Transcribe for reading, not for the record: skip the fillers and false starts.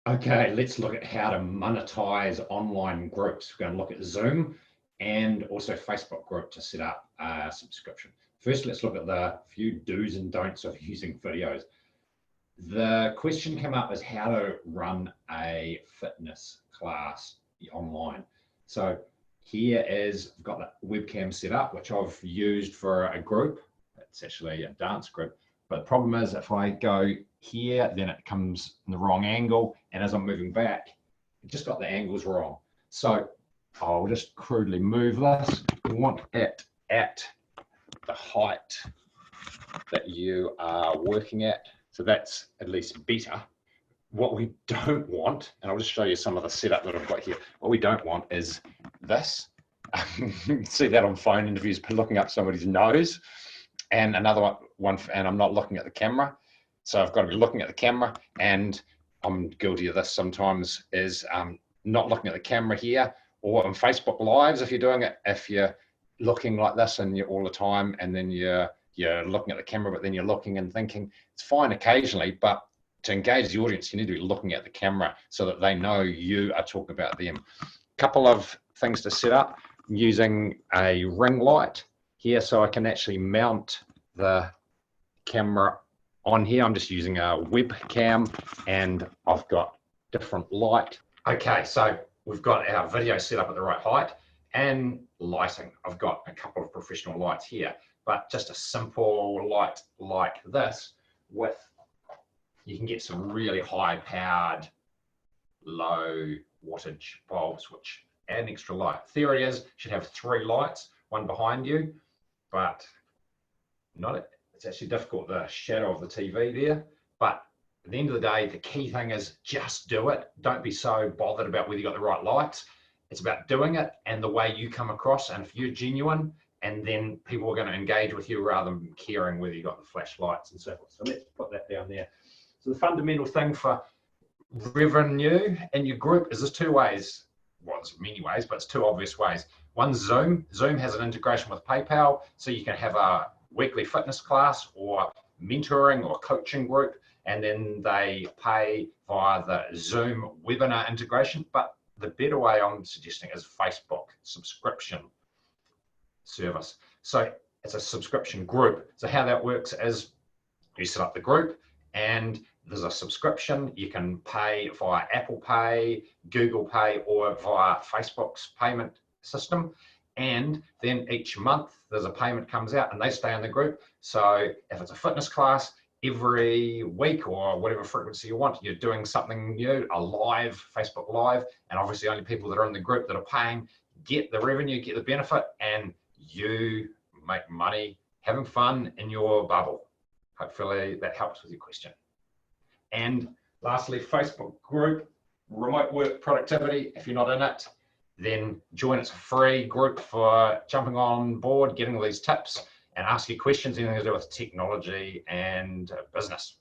Okay, let's look at how to monetize online groups. We're going to look at Zoom and also Facebook group to set up a subscription. First, let's look at the few do's and don'ts of using videos. The question came up is how to run a fitness class online. So here is, I've got the webcam set up, which I've used for a group. It's actually a dance group. But the problem is if I go here, then it comes in the wrong angle. And as I'm moving back, it just got the angles wrong. So I'll just crudely move this. We want it at the height that you are working at. So that's at least better. What we don't want, and I'll just show you some of the setup that I've got here. What we don't want is this. You can see that on phone interviews, looking up somebody's nose. And another one, and I'm not looking at the camera. So I've got to be looking at the camera, and I'm guilty of this sometimes, is not looking at the camera here, or on Facebook Lives if you're doing it, if you're looking like this and you're all the time, and then you're looking at the camera, but then you're looking and thinking. It's fine occasionally, but to engage the audience, you need to be looking at the camera so that they know you are talking about them. Couple of things to set up, using a ring light here so I can actually mount the camera on here. I'm just using a webcam and I've got different light. Okay, so we've got our video set up at the right height and lighting. I've got a couple of professional lights here, but just a simple light like this you can get some really high powered, low wattage bulbs, which add an extra light. Theory is you should have 3 lights, one behind you, but it's actually difficult, the shadow of the TV there. But at the end of the day, the key thing is just do it. Don't be so bothered about whether you got the right lights. It's about doing it and the way you come across. And if you're genuine, and then people are going to engage with you rather than caring whether you got the flashlights and so forth. So let's put that down there. So the fundamental thing for revenue in your group is there's 2 ways. Well, there's many ways, but it's 2 obvious ways. One's Zoom. Zoom has an integration with PayPal, so you can have a weekly fitness class or mentoring or coaching group, and then they pay via the Zoom webinar integration. But the better way I'm suggesting is Facebook subscription service. So it's a subscription group. So how that works is you set up the group and there's a subscription. You can pay via Apple Pay, Google Pay, or via Facebook's payment system. And then each month there's a payment comes out and they stay in the group. So if it's a fitness class, every week or whatever frequency you want, you're doing something new, a live, Facebook Live, and obviously only people that are in the group that are paying get the revenue, get the benefit, and you make money having fun in your bubble. Hopefully that helps with your question. And lastly, Facebook group, remote work productivity. If you're not in it, then join. It's a free group for jumping on board, getting all these tips and ask your questions, anything to do with technology and business.